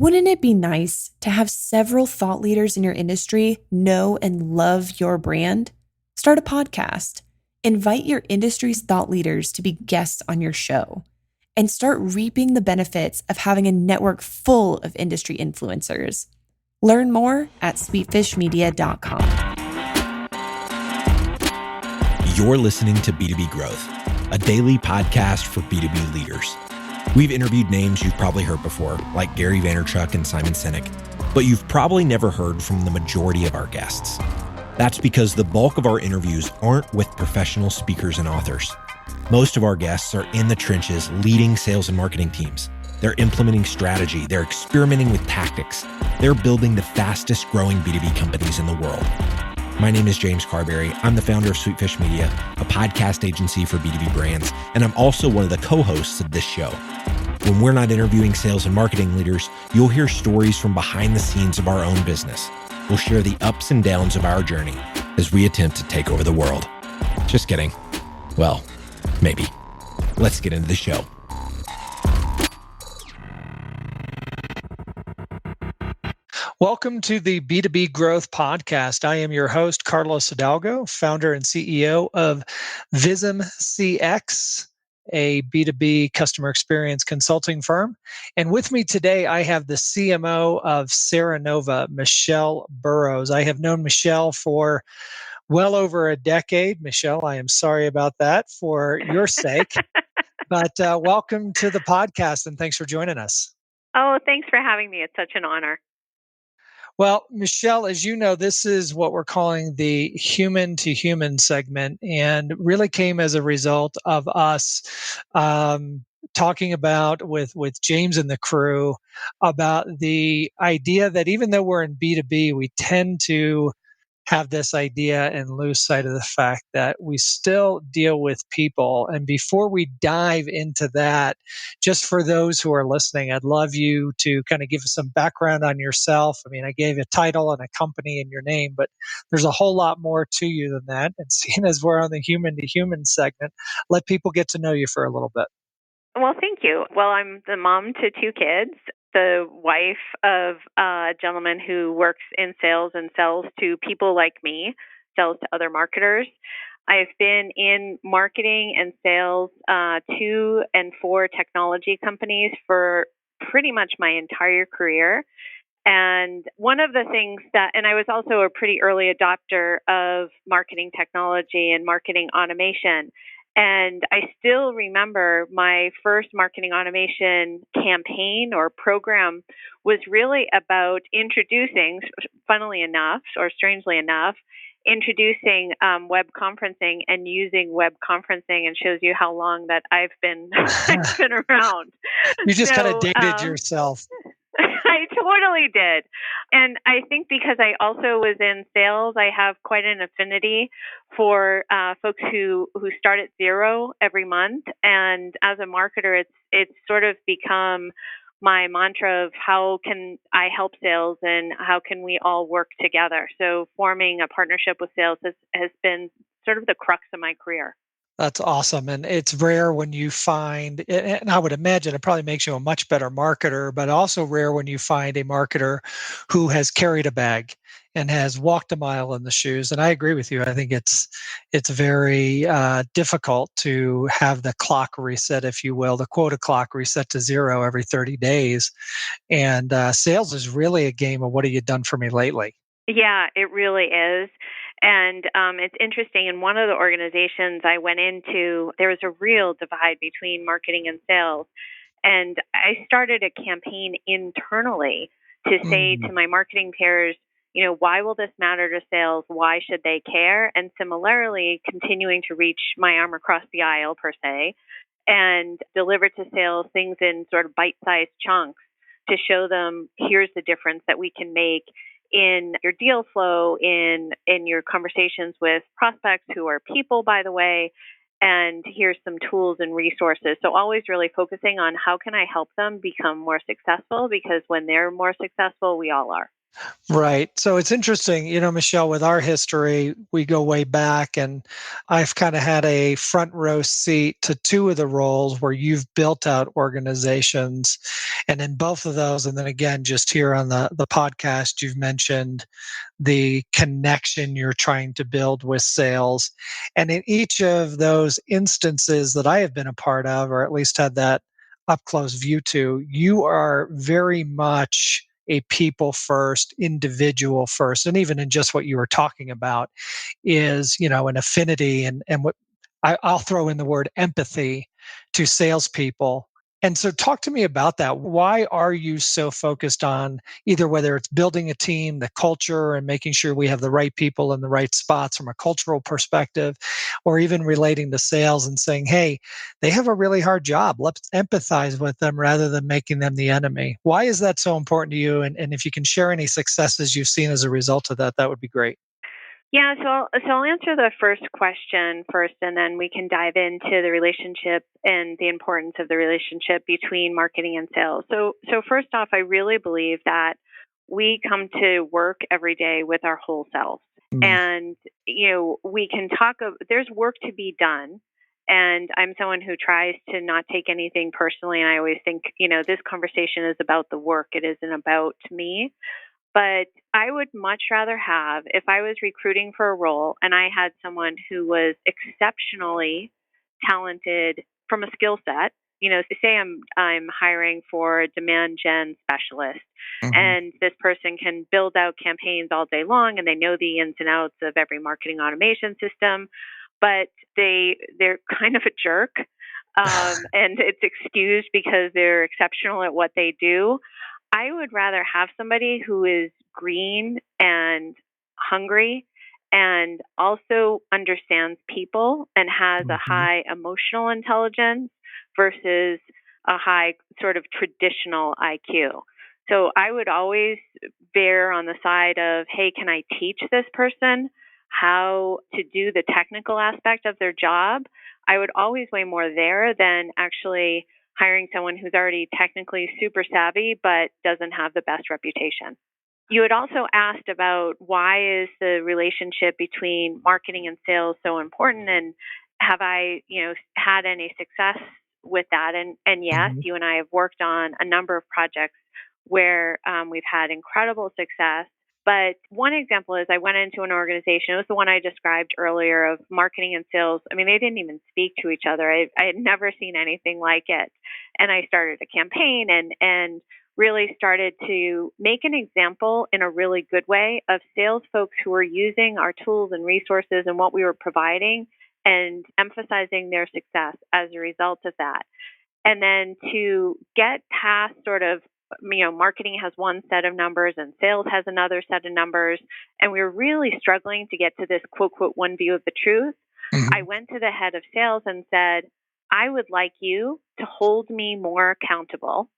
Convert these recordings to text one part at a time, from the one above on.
Wouldn't it be nice to have several thought leaders in your industry know and love your brand? Start a podcast. Invite your industry's thought leaders to be guests on your show, and start reaping the benefits of having a network full of industry influencers. Learn more at sweetfishmedia.com. You're listening to B2B Growth, a daily podcast for B2B leaders. We've interviewed names you've probably heard before, like Gary Vaynerchuk and Simon Sinek, but you've probably never heard from the majority of our guests. That's because the bulk of our interviews aren't with professional speakers and authors. Most of our guests are in the trenches leading sales and marketing teams. They're implementing strategy. They're experimenting with tactics. They're building the fastest growing B2B companies in the world. My name is James Carberry. I'm the founder of Sweetfish Media, a podcast agency for B2B brands, and I'm also one of the co-hosts of this show. When we're not interviewing sales and marketing leaders, you'll hear stories from behind the scenes of our own business. We'll share the ups and downs of our journey as we attempt to take over the world. Just kidding. Well, maybe. Let's get into the show. Welcome to the B2B Growth Podcast. I am your host, Carlos Hidalgo, founder and CEO of Vism CX, a B2B customer experience consulting firm. And with me today, I have the CMO of Sernova, Michelle Burrows. I have known Michelle for well over a decade. Michelle, I am sorry about that for your sake, but welcome to the podcast and thanks for joining us. Oh, thanks for having me. It's such an honor. Well, Michelle, as you know, this is what we're calling the human to human segment, and really came as a result of us talking about with James and the crew about the idea that even though we're in B2B, we tend to have this idea and lose sight of the fact that we still deal with people. And before we dive into that, just for those who are listening, I'd love you to kind of give us some background on yourself. I mean, I gave a title and a company and your name, but there's a whole lot more to you than that. And seeing as we're on the human to human segment, let people get to know you for a little bit. Well, thank you. Well, I'm the mom to two kids, the wife of a gentleman who works in sales and sells to people like me, sells to other marketers. I've been in marketing and sales to and for technology companies for pretty much my entire career. And one of the things and I was also a pretty early adopter of marketing technology and marketing automation. And I still remember my first marketing automation campaign or program was really about introducing, funnily enough, or strangely enough, introducing web conferencing and using web conferencing, and shows you how long that I've been around. You just kind of dated yourself. I totally did. And I think because I also was in sales, I have quite an affinity for folks who start at zero every month. And as a marketer, it's sort of become my mantra of how can I help sales and how can we all work together. So forming a partnership with sales has been sort of the crux of my career. That's awesome. And it's rare when you find, and I would imagine it probably makes you a much better marketer, but also rare when you find a marketer who has carried a bag and has walked a mile in the shoes. And I agree with you. I think it's very difficult to have the clock reset, if you will, the quota clock reset to zero every 30 days. And sales is really a game of what have you done for me lately? Yeah, it really is. And it's interesting. In one of the organizations I went into, there was a real divide between marketing and sales. And I started a campaign internally to say to my marketing peers, why will this matter to sales? Why should they care? And similarly, continuing to reach my arm across the aisle, per se, and deliver to sales things in sort of bite-sized chunks to show them, here's the difference that we can make in your deal flow, in your conversations with prospects who are people, by the way, and here's some tools and resources. So always really focusing on how can I help them become more successful, because when they're more successful, we all are. Right. So it's interesting, Michelle, with our history, we go way back, and I've kind of had a front row seat to two of the roles where you've built out organizations. And in both of those, and then again, just here on the podcast, you've mentioned the connection you're trying to build with sales. And in each of those instances that I have been a part of, or at least had that up close view to, you are very much a people first, individual first. And even in just what you were talking about is, an affinity and what I'll throw in the word empathy to salespeople. And so talk to me about that. Why are you so focused on either whether it's building a team, the culture, and making sure we have the right people in the right spots from a cultural perspective, or even relating to sales and saying, hey, they have a really hard job. Let's empathize with them rather than making them the enemy. Why is that so important to you? And if you can share any successes you've seen as a result of that, that would be great. Yeah, so I'll answer the first question first, and then we can dive into the relationship and the importance of the relationship between marketing and sales. So first off, I really believe that we come to work every day with our whole selves, Mm. and we can talk. There's work to be done, and I'm someone who tries to not take anything personally. And I always think, this conversation is about the work; it isn't about me. But I would much rather have, if I was recruiting for a role and I had someone who was exceptionally talented from a skill set, say I'm hiring for a demand gen specialist, Mhm. and this person can build out campaigns all day long and they know the ins and outs of every marketing automation system, but they're kind of a jerk. And it's excused because they're exceptional at what they do. I would rather have somebody who is green and hungry and also understands people and has a Mhm. high emotional intelligence versus a high sort of traditional IQ. So I would always bear on the side of, hey, can I teach this person how to do the technical aspect of their job? I would always weigh more there than actually hiring someone who's already technically super savvy but doesn't have the best reputation. You had also asked about why is the relationship between marketing and sales so important, and have I, had any success with that? And yes, Mhm. you and I have worked on a number of projects where we've had incredible success. But one example is I went into an organization. It was the one I described earlier of marketing and sales. I mean, they didn't even speak to each other. I had never seen anything like it. And I started a campaign and really started to make an example in a really good way of sales folks who were using our tools and resources and what we were providing and emphasizing their success as a result of that. And then to get past sort of, marketing has one set of numbers and sales has another set of numbers. And we were really struggling to get to this quote, quote, one view of the truth. I Mhm. went to the head of sales and said, I would like you to hold me more accountable,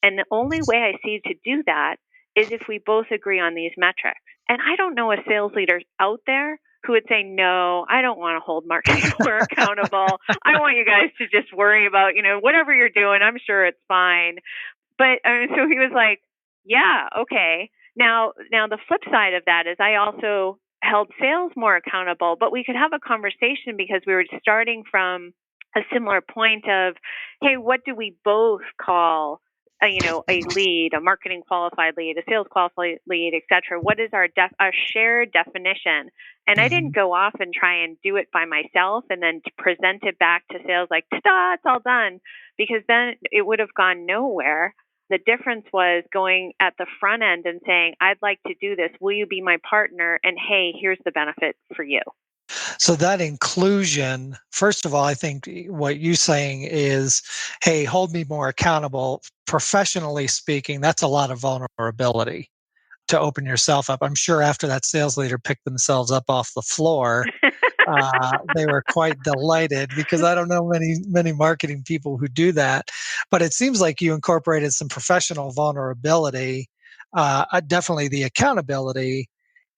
and the only way I see to do that is if we both agree on these metrics. And I don't know a sales leader out there who would say, no, I don't want to hold marketing more accountable. I want you guys to just worry about, whatever you're doing. I'm sure it's fine. But so he was like, yeah, okay. Now the flip side of that is I also held sales more accountable, but we could have a conversation because we were starting from a similar point of, hey, what do we both call a lead, a marketing qualified lead, a sales qualified lead, et cetera? What is our shared definition? And I didn't Mhm. go off and try and do it by myself and then to present it back to sales like, ta-da, it's all done, because then it would have gone nowhere. The difference was going at the front end and saying, I'd like to do this. Will you be my partner? And hey, here's the benefit for you. So that inclusion, first of all, I think what you're saying is, hey, hold me more accountable. Professionally speaking, that's a lot of vulnerability to open yourself up. I'm sure after that sales leader picked themselves up off the floor, they were quite delighted because I don't know many marketing people who do that. But it seems like you incorporated some professional vulnerability, definitely the accountability,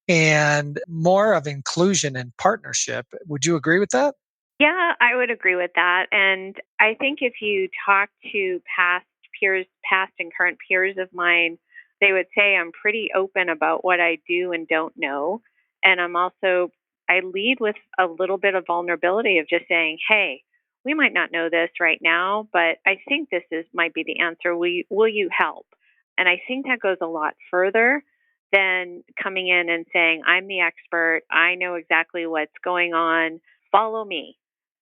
and more of inclusion and partnership. Would you agree with that? Yeah, I would agree with that. And I think if you talk to past peers, past and current peers of mine, they would say I'm pretty open about what I do and don't know. And I lead with a little bit of vulnerability of just saying, hey, we might not know this right now, but I think might be the answer. Will you help? And I think that goes a lot further than coming in and saying, I'm the expert. I know exactly what's going on. Follow me.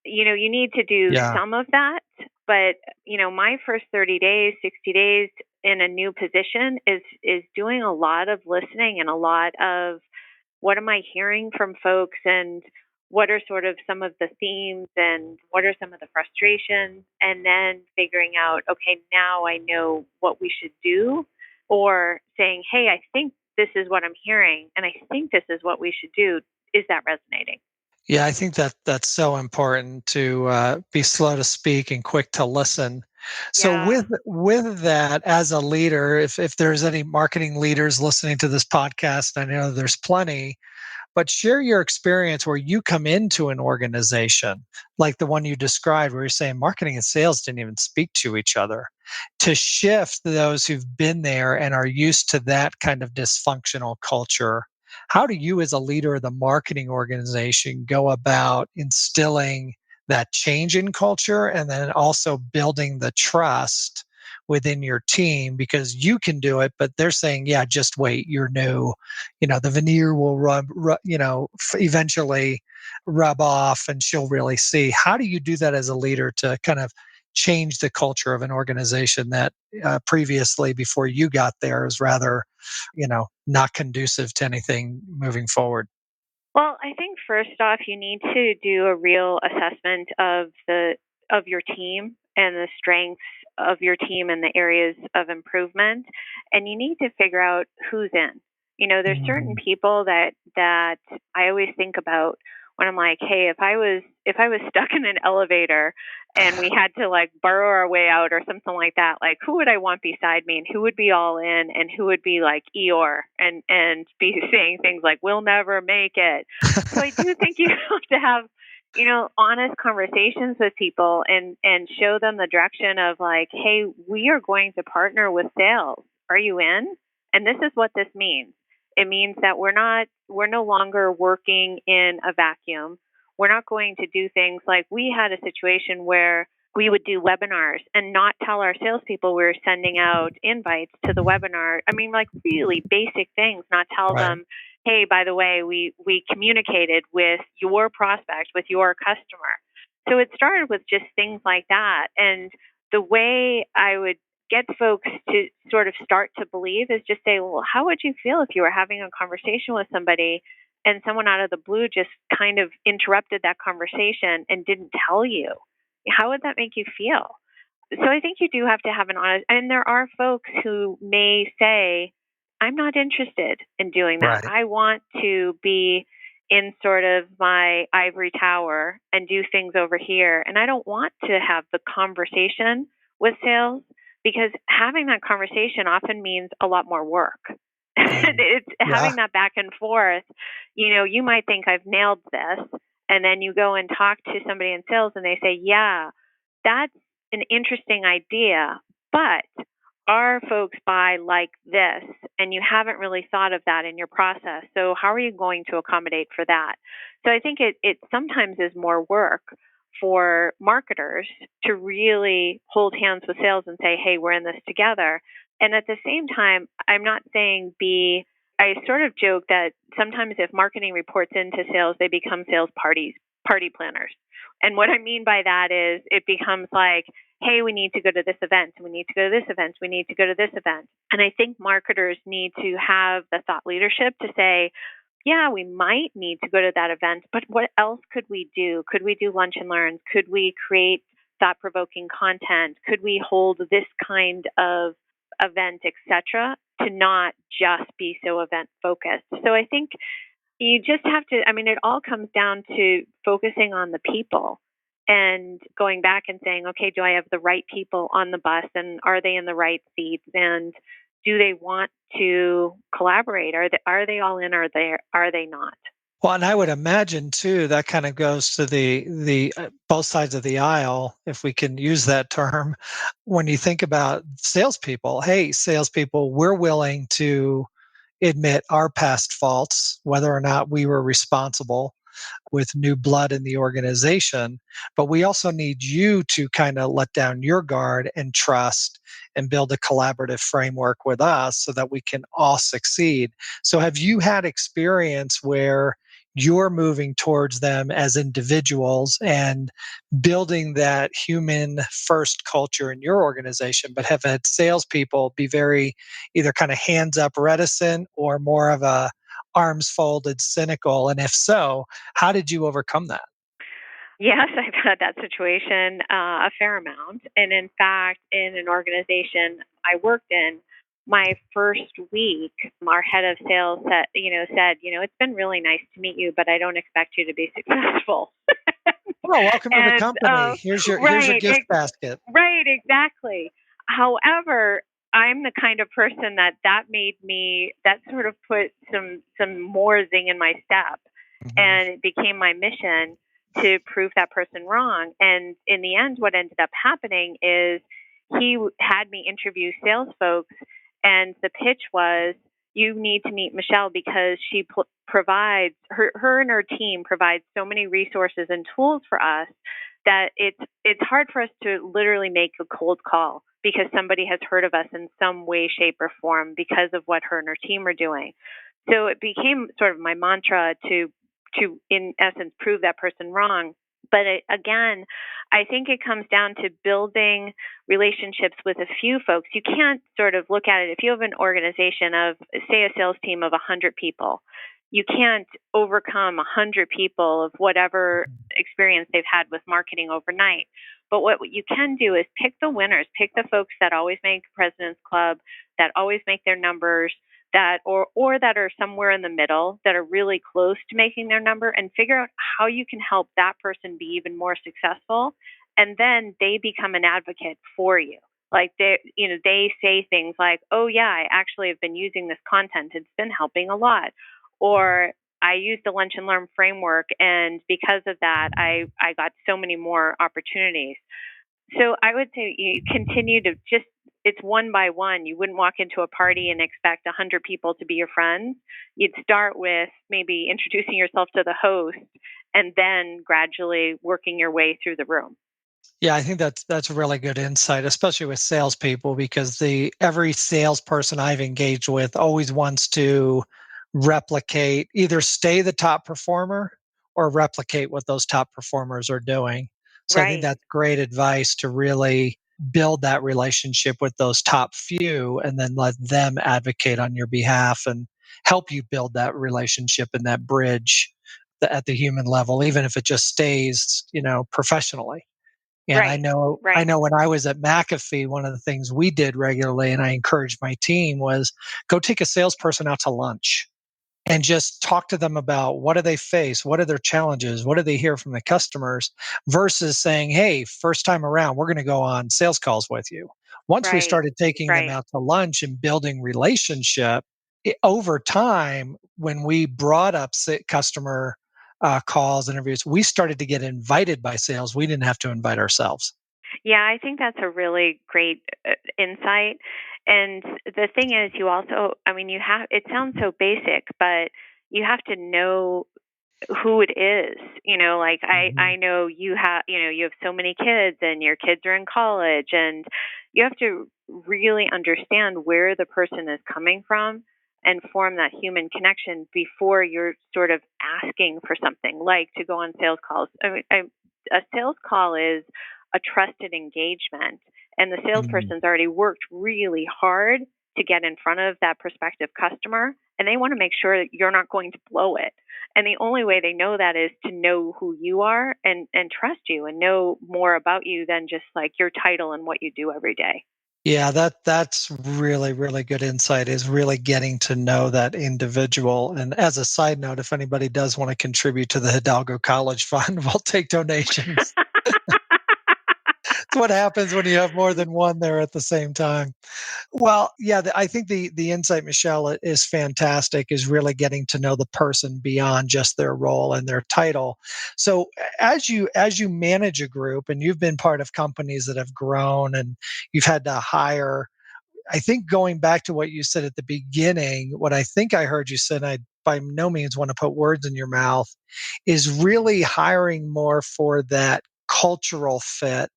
You need to do Yeah. some of that, but my first 30 days, 60 days in a new position is doing a lot of listening and a lot of what am I hearing from folks and what are sort of some of the themes and what are some of the frustrations, and then figuring out, okay, now I know what we should do, or saying, hey, I think this is what I'm hearing and I think this is what we should do. Is that resonating? Yeah, I think that that's so important to be slow to speak and quick to listen. So Yeah. with that, as a leader, if there's any marketing leaders listening to this podcast, I know there's plenty, but share your experience where you come into an organization like the one you described, where you're saying marketing and sales didn't even speak to each other, to shift those who've been there and are used to that kind of dysfunctional culture. How do you, as a leader of the marketing organization, go about instilling that change in culture and then also building the trust within your team? Because you can do it, but they're saying, yeah, just wait, you're new. The veneer will eventually rub off and she'll really see. How do you do that as a leader to kind of change the culture of an organization that previously, before you got there, is rather, not conducive to anything moving forward? Well, I think first off, you need to do a real assessment of your team and the strengths of your team and the areas of improvement, and you need to figure out who's in. There's certain Mhm. people that I always think about when I'm like, hey, if I was stuck in an elevator and we had to like burrow our way out or something like that, like who would I want beside me and who would be all in and who would be like Eeyore and be saying things like we'll never make it. So I do think you have to have honest conversations with people and show them the direction of like, hey, we are going to partner with sales. Are you in? And this is what this means. It means that we're no longer working in a vacuum. We're not going to do things like we had a situation where we would do webinars and not tell our salespeople we were sending out invites to the webinar. I mean, like really basic things, not tell Right. them, hey, by the way, we communicated with your prospect, with your customer. So it started with just things like that. And the way I would get folks to sort of start to believe is just say, well, how would you feel if you were having a conversation with somebody and someone out of the blue just kind of interrupted that conversation and didn't tell you? How would that make you feel? So I think you do have to have an honest, and there are folks who may say, I'm not interested in doing that. Right. I want to be in sort of my ivory tower and do things over here. And I don't want to have the conversation with sales because having that conversation often means a lot more work. Mm. It's Yeah. having that back and forth. You might think I've nailed this. And then you go and talk to somebody in sales and they say, yeah, that's an interesting idea, but our folks buy like this, and you haven't really thought of that in your process. So how are you going to accommodate for that? So I think it sometimes is more work for marketers to really hold hands with sales and say, hey, we're in this together. And at the same time, I'm not saying I sort of joke that sometimes if marketing reports into sales, they become sales party planners. And what I mean by that is it becomes like, hey, we need to go to this event, we need to go to this event, we need to go to this event. And I think marketers need to have the thought leadership to say, yeah, we might need to go to that event, but what else could we do? Could we do lunch and learns? Could we create thought provoking content? Could we hold this kind of event, etc., to not just be so event focused? So I think you just have to, I mean, it all comes down to focusing on the people and going back and saying, okay, do I have the right people on the bus and are they in the right seats and do they want to collaborate? Are they all in or are they not? Well, and I would imagine too that kind of goes to the both sides of the aisle, if we can use that term. When you think about salespeople, hey, salespeople, we're willing to admit our past faults, whether or not we were responsible with new blood in the organization. But we also need you to kind of let down your guard and trust and build a collaborative framework with us so that we can all succeed. So, have you had experience where you're moving towards them as individuals and building that human first culture in your organization, but have had salespeople be very either kind of hands up reticent or more of a arms folded cynical? And if so, how did you overcome that? Yes, I've had that situation a fair amount. And in fact, in an organization I worked in, my first week, our head of sales said, it's been really nice to meet you, but I don't expect you to be successful. Oh, welcome to the and company. Here's your right, gift basket. right, exactly. However, I'm the kind of person that made me that sort of put some more zing in my step, Mhm. and it became my mission to prove that person wrong. And in the end, what ended up happening is had me interview sales folks, and the pitch was, you need to meet Michelle because she provides her and her team provides so many resources and tools for us that it's hard for us to literally make a cold call because somebody has heard of us in some way, shape, or form because of what her and her team are doing. So it became sort of my mantra to in essence prove that person wrong. But again, I think it comes down to building relationships with a few folks. You can't sort of look at it if you have an organization of, say, a sales team of 100 people. You can't overcome 100 people of whatever experience they've had with marketing overnight. But what you can do is pick the winners, pick the folks that always make President's Club, that always make their numbers, that or that are somewhere in the middle, that are really close to making their number, and figure out how you can help that person be even more successful. And then they become an advocate for you. Like they say things like, "Oh yeah, I actually have been using this content. It's been helping a lot." Or I used the lunch and learn framework, and because of that, I got so many more opportunities. So I would say you continue to just, it's one by one. You wouldn't walk into a party and expect 100 people to be your friends. You'd start with maybe introducing yourself to the host and then gradually working your way through the room. Yeah, I think that's a really good insight, especially with salespeople, because the every salesperson I've engaged with always wants to replicate, either stay the top performer or replicate what those top performers are doing. So I think Right, that's great advice to really build that relationship with those top few and then let them advocate on your behalf and help you build that relationship and that bridge at the human level, even if it just stays, professionally. And I right, know I right, know when I was at McAfee, one of the things we did regularly, and I encouraged my team, was go take a salesperson out to lunch and just talk to them about what do they face, what are their challenges, what do they hear from the customers, versus saying, "Hey, first time around, we're going to go on sales calls with you." Once we right, started taking them right. out to lunch and building relationship, over time, when we brought up customer calls, interviews, we started to get invited by sales. We didn't have to invite ourselves. Yeah, I think that's a really great insight. And the thing is, you also, I mean, it sounds so basic, but you have to know who it is. Like Mhm. I know you have so many kids and your kids are in college, and you have to really understand where the person is coming from and form that human connection before you're sort of asking for something like to go on sales calls. A sales call is a trusted engagement, and the Mhm. salesperson's already worked really hard to get in front of that prospective customer, and they want to make sure that you're not going to blow it. And the only way they know that is to know who you are and trust you and know more about you than just like your title and what you do every day. Yeah, that's really, really good insight, is really getting to know that individual. And as a side note, if anybody does want to contribute to the Hidalgo College Fund, we'll take donations. It's what happens when you have more than one there at the same time. Well, yeah, I think the insight, Michelle, is fantastic. Is really getting to know the person beyond just their role and their title. So, as you manage a group, and you've been part of companies that have grown, and you've had to hire. I think going back to what you said at the beginning, what I think I heard you say, and I by no means want to put words in your mouth, is really hiring more for that cultural fit,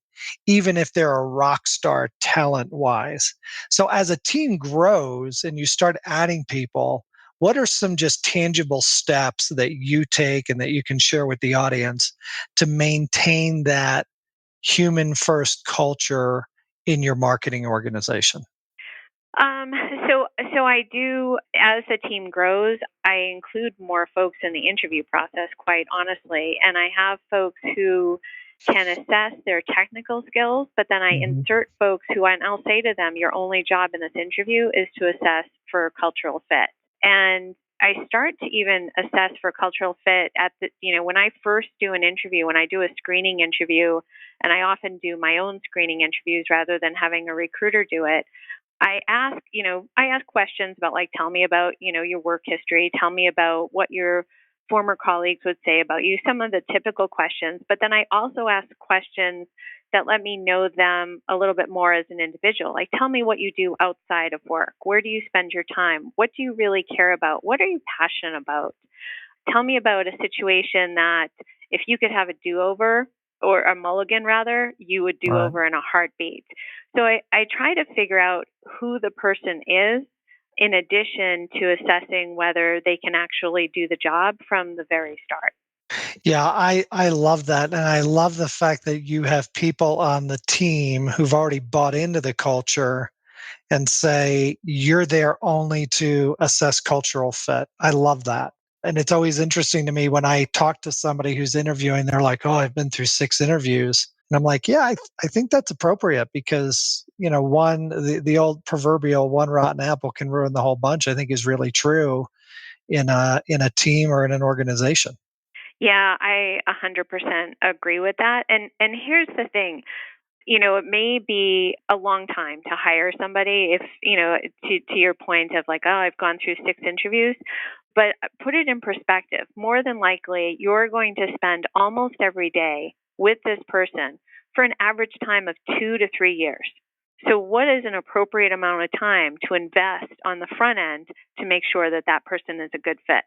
even if they're a rock star talent wise. So as a team grows and you start adding people, what are some just tangible steps that you take and that you can share with the audience to maintain that human first culture in your marketing organization? Um, so so I do, as the team grows, I include more folks in the interview process, quite honestly, and I have folks who can assess their technical skills, but then I Mhm. insert folks who, and I'll say to them, your only job in this interview is to assess for cultural fit. And I start to even assess for cultural fit at the, when I first do an interview, when I do a screening interview, and I often do my own screening interviews rather than having a recruiter do it. I ask questions about, like, tell me about, your work history, tell me about what your former colleagues would say about you, some of the typical questions. But then I also ask questions that let me know them a little bit more as an individual. Like, tell me what you do outside of work. Where do you spend your time? What do you really care about? What are you passionate about? Tell me about a situation that if you could have a do over, or a mulligan rather, you would do Right. over in a heartbeat. So I try to figure out who the person is in addition to assessing whether they can actually do the job from the very start. Yeah, I love that. And I love the fact that you have people on the team who've already bought into the culture and say, you're there only to assess cultural fit. I love that. And it's always interesting to me when I talk to somebody who's interviewing, they're like, oh, I've been through 6 interviews. And I'm like, yeah, I think that's appropriate because, the old proverbial one rotten apple can ruin the whole bunch, I think is really true in a team or in an organization. Yeah, I 100% agree with that. And here's the thing, it may be a long time to hire somebody if, to your point of like, oh, I've gone through 6 interviews, but put it in perspective. More than likely, you're going to spend almost every day with this person for an average time of 2 to 3 years. So, what is an appropriate amount of time to invest on the front end to make sure that that person is a good fit?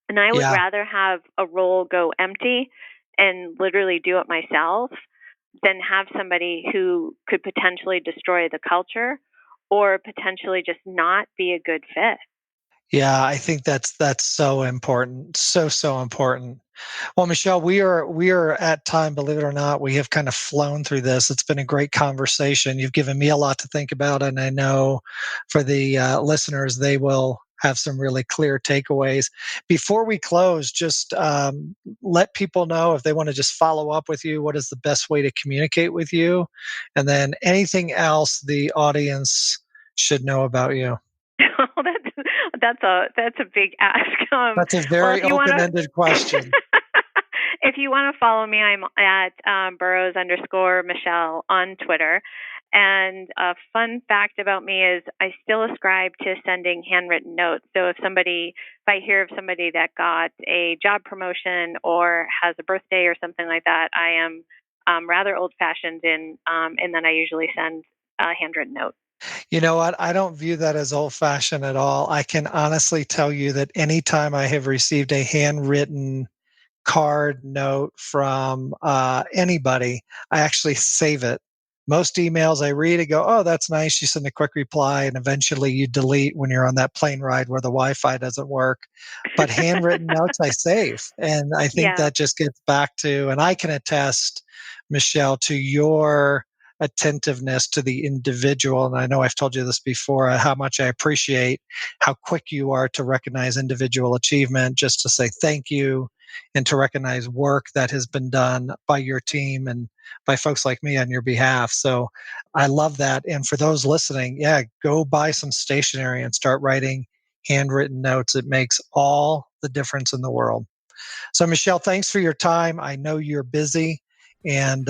And I would Yeah. rather have a role go empty and literally do it myself than have somebody who could potentially destroy the culture or potentially just not be a good fit. Yeah, I think that's so important. So important. Well, Michelle, we are at time, believe it or not. We have kind of flown through this. It's been a great conversation. You've given me a lot to think about, and I know for the listeners, they will have some really clear takeaways. Before we close, just let people know if they want to just follow up with you. What is the best way to communicate with you? And then anything else the audience should know about you. That's a big ask. That's a Well, if very you want to, open-ended question. if you want to follow me, I'm at Burrows underscore Michelle on Twitter. And a fun fact about me is I still ascribe to sending handwritten notes. So if I hear of somebody that got a job promotion or has a birthday or something like that, I am rather old fashioned in that I usually send a handwritten note. You know what? I don't view that as old fashioned at all. I can honestly tell you that anytime I have received a handwritten card, note from anybody, I actually save it. Most emails I read, I go, oh, that's nice. You send a quick reply, and eventually you delete when you're on that plane ride where the Wi Fi doesn't work. But handwritten notes I save. And I think Yeah. that just gets back to, and I can attest, Michelle, to your attentiveness to the individual. And I know I've told you this before, how much I appreciate how quick you are to recognize individual achievement, just to say thank you and to recognize work that has been done by your team and by folks like me on your behalf. So I love that. And for those listening, yeah, go buy some stationery and start writing handwritten notes. It makes all the difference in the world. So, Michelle, thanks for your time. I know you're busy. and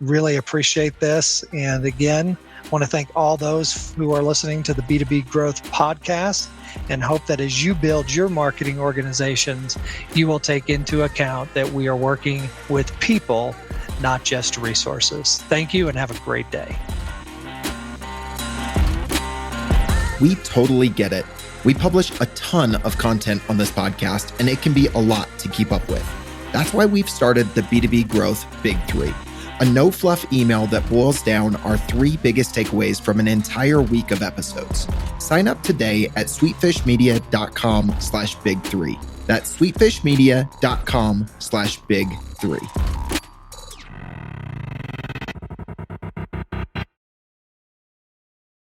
really appreciate this. And again, want to thank all those who are listening to the B2B Growth Podcast, and hope that as you build your marketing organizations, you will take into account that we are working with people, not just resources. Thank you and have a great day. We totally get it. We publish a ton of content on this podcast, and it can be a lot to keep up with. That's why we've started the B2B Growth Big Three, a no-fluff email that boils down our 3 biggest takeaways from an entire week of episodes. Sign up today at sweetfishmedia.com/big3. That's sweetfishmedia.com/big3.